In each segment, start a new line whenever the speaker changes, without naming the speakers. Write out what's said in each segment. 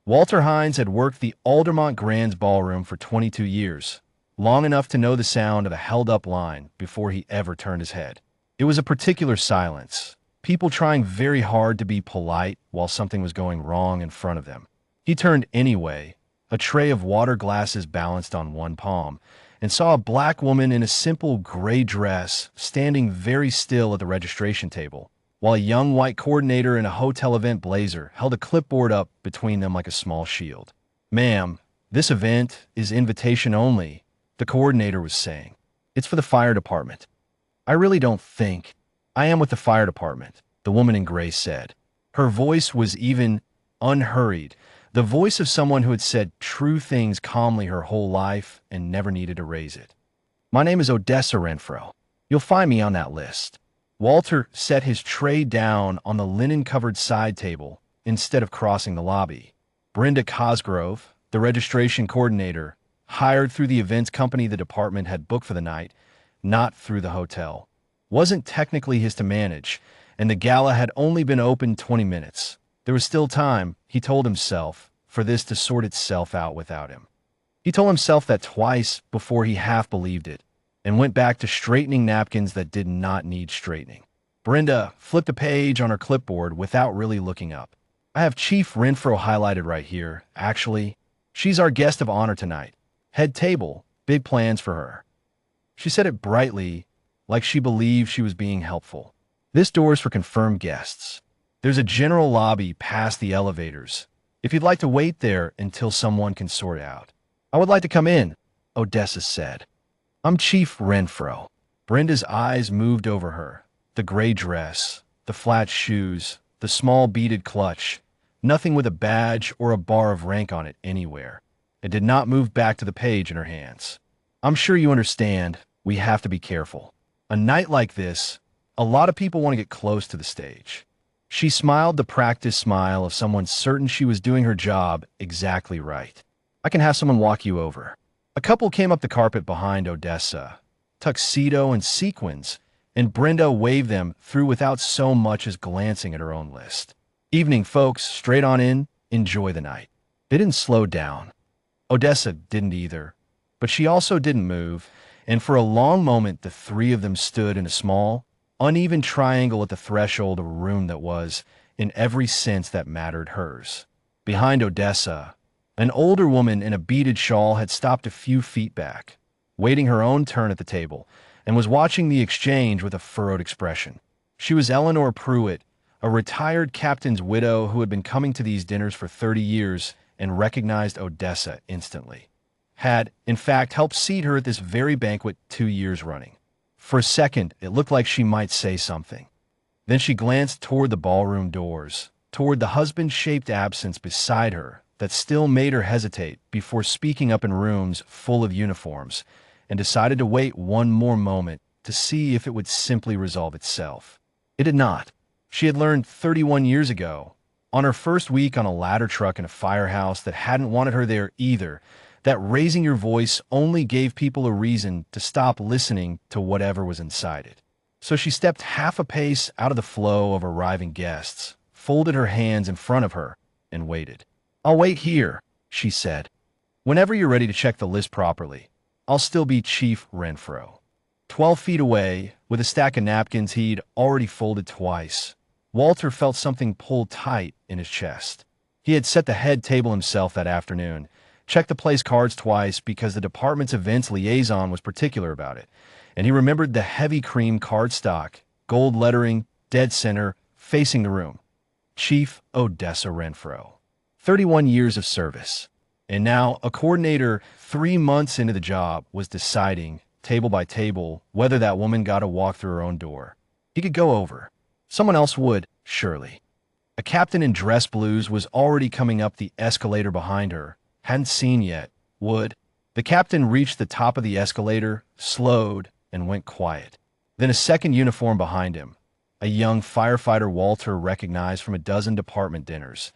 Walter Hines had worked the Aldermont Grand's ballroom for 22 years, long enough to know the sound of a held-up line before he ever turned his head. It was a particular silence, people trying very hard to be polite while something was going wrong in front of them. He turned anyway, a tray of water glasses balanced on one palm, and saw a black woman in a simple gray dress standing very still at the registration table, while a young white coordinator in a hotel event blazer held a clipboard up between them like a small shield. "Ma'am, this event is invitation only," the coordinator was saying. "It's for the fire department." "I really don't think I am with the fire department," the woman in gray said. Her voice was even unhurried, the voice of someone who had said true things calmly her whole life and never needed to raise it. "My name is Odessa Renfro. You'll find me on that list." Walter set his tray down on the linen-covered side table instead of crossing the lobby. Brenda Cosgrove, the registration coordinator, hired through the events company the department had booked for the night, not through the hotel, wasn't technically his to manage, and the gala had only been open 20 minutes. There was still time, he told himself, for this to sort itself out without him. He told himself that twice before he half believed it, and went back to straightening napkins that did not need straightening. Brenda flipped a page on her clipboard without really looking up. "I have Chief Renfro highlighted right here, actually. She's our guest of honor tonight. Head table, big plans for her." She said it brightly, like she believed she was being helpful. "This door's for confirmed guests. There's a general lobby past the elevators, if you'd like to wait there until someone can sort it out." "I would like to come in," Odessa said. "I'm Chief Renfro." Brenda's eyes moved over her. The gray dress, the flat shoes, the small beaded clutch, nothing with a badge or a bar of rank on it anywhere. It did not move back to the page in her hands. "I'm sure you understand, we have to be careful. A night like this, a lot of people want to get close to the stage." She smiled the practiced smile of someone certain she was doing her job exactly right. "I can have someone walk you over." A couple came up the carpet behind Odessa, tuxedo and sequins, and Brenda waved them through without so much as glancing at her own list. "Evening, folks, straight on in, enjoy the night." They didn't slow down. Odessa didn't either, but she also didn't move, and for a long moment the three of them stood in a small, uneven triangle at the threshold of a room that was, in every sense that mattered, hers. Behind Odessa, an older woman in a beaded shawl had stopped a few feet back, waiting her own turn at the table, and was watching the exchange with a furrowed expression. She was Eleanor Pruitt, a retired captain's widow who had been coming to these dinners for 30 years and recognized Odessa instantly. Had, in fact, helped seat her at this very banquet 2 years running. For a second, it looked like she might say something. Then she glanced toward the ballroom doors, toward the husband-shaped absence beside her that still made her hesitate before speaking up in rooms full of uniforms, and decided to wait one more moment to see if it would simply resolve itself. It did not. She had learned 31 years ago, on her first week on a ladder truck in a firehouse that hadn't wanted her there either, that raising your voice only gave people a reason to stop listening to whatever was inside it. So she stepped half a pace out of the flow of arriving guests, folded her hands in front of her, and waited. "I'll wait here," she said. "Whenever you're ready to check the list properly, I'll still be Chief Renfro." 12 feet away, with a stack of napkins he'd already folded twice, Walter felt something pull tight in his chest. He had set the head table himself that afternoon, checked the place cards twice because the department's events liaison was particular about it, and he remembered the heavy cream cardstock, gold lettering, dead center, facing the room. Chief Odessa Renfro. 31 years of service. And now, a coordinator 3 months into the job was deciding, table by table, whether that woman got to walk through her own door. He could go over. Someone else would, surely. A captain in dress blues was already coming up the escalator behind her. Hadn't seen yet. Would. The captain reached the top of the escalator, slowed, and went quiet. Then a second uniform behind him, a young firefighter Walter recognized from a dozen department dinners,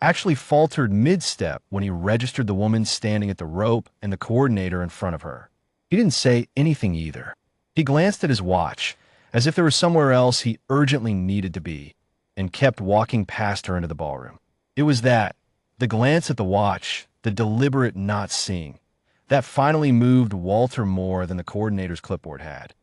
actually faltered mid-step when he registered the woman standing at the rope and the coordinator in front of her. He didn't say anything either. He glanced at his watch, as if there was somewhere else he urgently needed to be, and kept walking past her into the ballroom. It was that, The glance at the watch, the deliberate not seeing, that finally moved Walter more than the coordinator's clipboard had.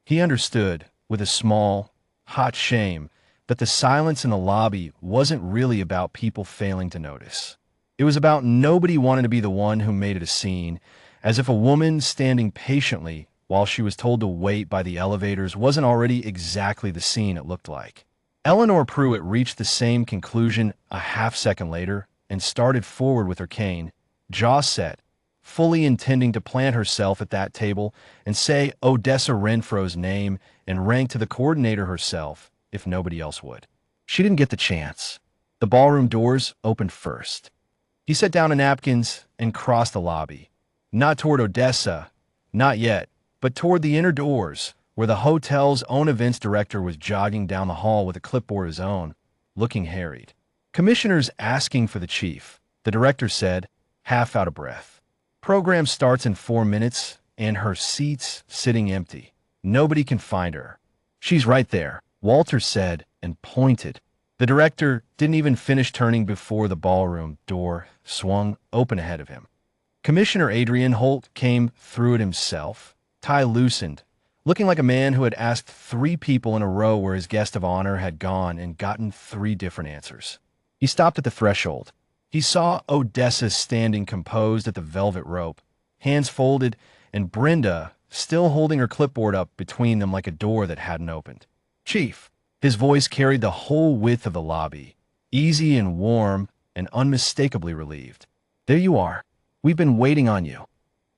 He understood, with a small, hot shame, that the silence in the lobby wasn't really about people failing to notice. It was about nobody wanting to be the one who made it a scene, as if a woman standing patiently while she was told to wait by the elevators wasn't already exactly the scene it looked like. Eleanor Pruitt reached the same conclusion a half-second later and started forward with her cane, jaw set, fully intending to plant herself at that table and say Odessa Renfro's name and rank to the coordinator herself if nobody else would. She didn't get the chance. The ballroom doors opened first. He set down a napkins and crossed the lobby. Not toward Odessa, not yet, but toward the inner doors, where the hotel's own events director was jogging down the hall with a clipboard of his own, looking harried. "Commissioner's asking for the chief," the director said, half out of breath. "Program starts in 4 minutes, and her seat's sitting empty. Nobody can find her." "She's right there," Walter said and pointed. The director didn't even finish turning before the ballroom door swung open ahead of him. Commissioner Adrian Holt came through it himself, tie loosened, looking like a man who had asked 3 people in a row where his guest of honor had gone and gotten 3 different answers. He stopped at the threshold. He saw Odessa standing composed at the velvet rope, hands folded, and Brenda still holding her clipboard up between them like a door that hadn't opened. "Chief," his voice carried the whole width of the lobby, easy and warm and unmistakably relieved. "There you are. We've been waiting on you."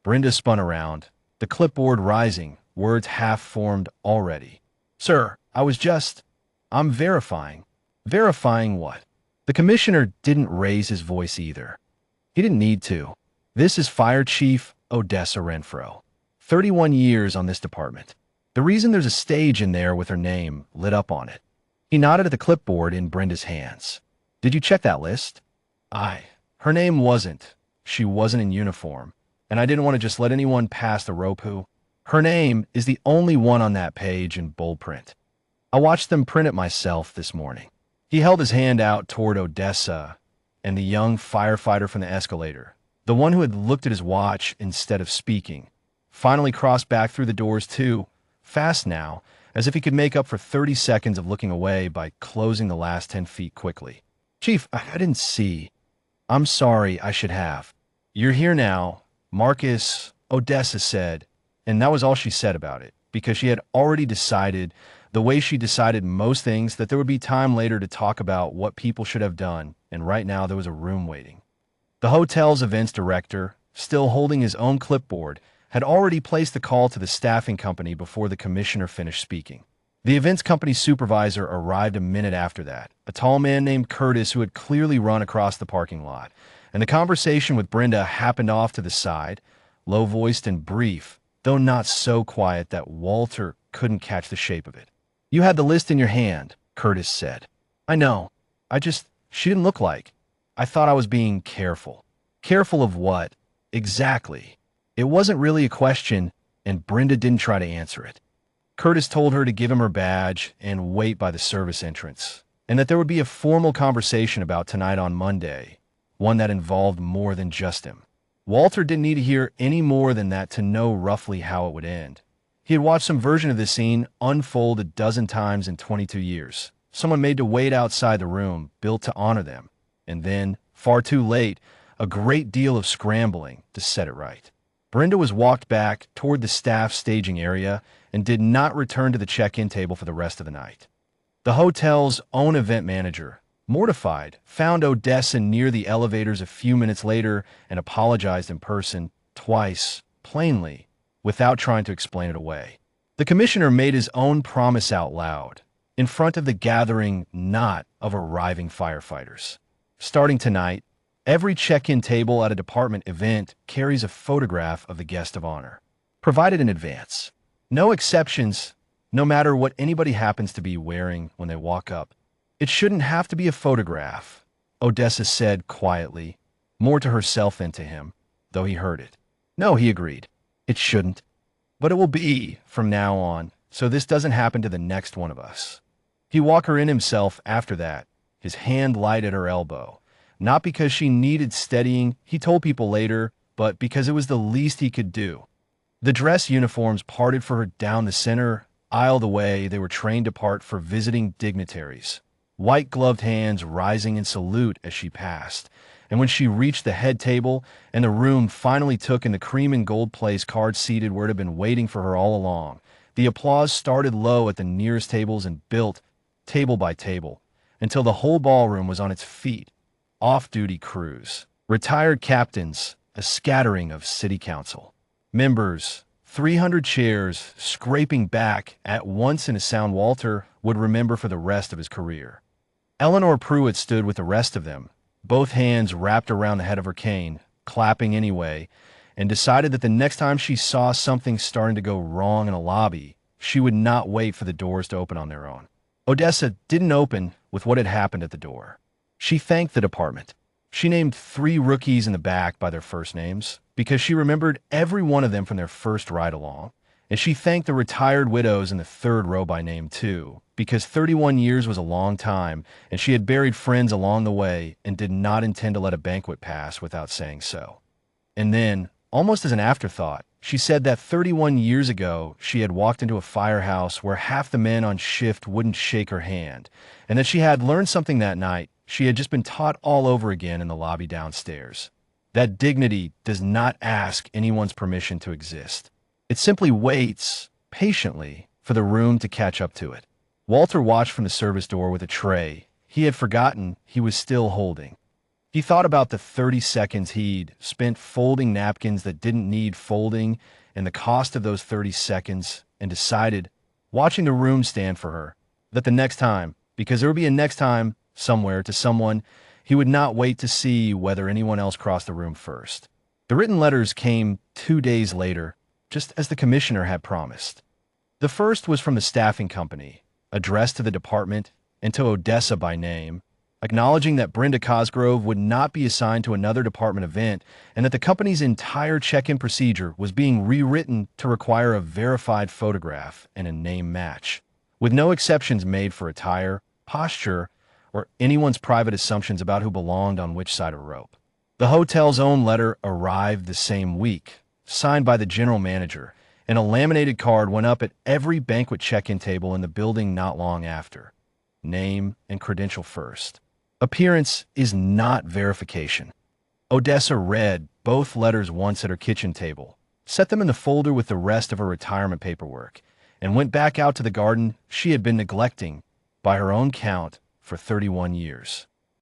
Brenda spun around, the clipboard rising, words half-formed already. "Sir, I'm verifying." "Verifying what?" The commissioner didn't raise his voice either. He didn't need to. "This is Fire Chief Odessa Renfro. 31 years on this department. The reason there's a stage in there with her name lit up on it." He nodded at the clipboard in Brenda's hands. "Did you check that list?" Her name wasn't. She wasn't in uniform, and I didn't want to just let anyone pass the rope who. Her name is the only one on that page in bold print. I watched them print it myself this morning." He held his hand out toward Odessa and the young firefighter from the escalator, the one who had looked at his watch instead of speaking, finally crossed back through the doors too, fast now, as if he could make up for 30 seconds of looking away by closing the last 10 feet quickly. "Chief, I didn't see. I'm sorry, I should have." "You're here now," Marcus, Odessa said, and that was all she said about it, because she had already decided, the way she decided most things, that there would be time later to talk about what people should have done, and right now there was a room waiting. The hotel's events director, still holding his own clipboard, had already placed the call to the staffing company before the commissioner finished speaking. The events company supervisor arrived a minute after that, a tall man named Curtis who had clearly run across the parking lot, and the conversation with Brenda happened off to the side, low-voiced and brief, though not so quiet that Walter couldn't catch the shape of it. "You had the list in your hand," Curtis said. "I know. She didn't look like. I thought I was being careful." "Careful of what? Exactly." It wasn't really a question, and Brenda didn't try to answer it. Curtis told her to give him her badge and wait by the service entrance, and that there would be a formal conversation about tonight on Monday, one that involved more than just him. Walter didn't need to hear any more than that to know roughly how it would end. He had watched some version of this scene unfold a dozen times in 22 years. Someone made to wait outside the room, built to honor them, and then, far too late, a great deal of scrambling to set it right. Brenda was walked back toward the staff staging area and did not return to the check-in table for the rest of the night. The hotel's own event manager, mortified, found Odessa near the elevators a few minutes later and apologized in person, twice, plainly, without trying to explain it away. The commissioner made his own promise out loud, in front of the gathering knot of arriving firefighters. Starting tonight, every check-in table at a department event carries a photograph of the guest of honor, provided in advance. No exceptions, no matter what anybody happens to be wearing when they walk up. "It shouldn't have to be a photograph," Odessa said quietly, more to herself than to him, though he heard it. "No," he agreed. "It shouldn't. But it will be from now on, so this doesn't happen to the next one of us." He walked her in himself after that, his hand light at her elbow, Not because she needed steadying, he told people later, but because it was the least he could do. The dress uniforms parted for her down the center aisle the way they were trained to part for visiting dignitaries. White-gloved hands rising in salute as she passed. And when she reached the head table and the room finally took in the cream and gold place card seated where it had been waiting for her all along, the applause started low at the nearest tables and built, table by table, until the whole ballroom was on its feet. Off-duty crews, retired captains, a scattering of city council members, 300 chairs scraping back at once in a sound Walter would remember for the rest of his career. Eleanor Pruitt stood with the rest of them, both hands wrapped around the head of her cane, clapping anyway, and decided that the next time she saw something starting to go wrong in a lobby, she would not wait for the doors to open on their own. Odessa didn't open with what had happened at the door. She thanked the department. She named 3 rookies in the back by their first names, because she remembered every one of them from their first ride-along. And she thanked the retired widows in the 3rd row by name, too, because 31 years was a long time, and she had buried friends along the way and did not intend to let a banquet pass without saying so. And then, almost as an afterthought, she said that 31 years ago she had walked into a firehouse where half the men on shift wouldn't shake her hand, and that she had learned something that night she had just been taught all over again in the lobby downstairs. That dignity does not ask anyone's permission to exist. It simply waits, patiently, for the room to catch up to it. Walter watched from the service door with a tray he had forgotten he was still holding. He thought about the 30 seconds he'd spent folding napkins that didn't need folding and the cost of those 30 seconds, and decided, watching the room stand for her, that the next time, because there would be a next time, somewhere, to someone, he would not wait to see whether anyone else crossed the room first. The written letters came 2 days later, just as the commissioner had promised. The first was from the staffing company, addressed to the department and to Odessa by name, acknowledging that Brenda Cosgrove would not be assigned to another department event and that the company's entire check-in procedure was being rewritten to require a verified photograph and a name match, with no exceptions made for attire, posture, or anyone's private assumptions about who belonged on which side of a rope. The hotel's own letter arrived the same week, signed by the general manager, and a laminated card went up at every banquet check-in table in the building not long after. Name and credential first. Appearance is not verification. Odessa read both letters once at her kitchen table, set them in the folder with the rest of her retirement paperwork, and went back out to the garden she had been neglecting, by her own count, for 31 years.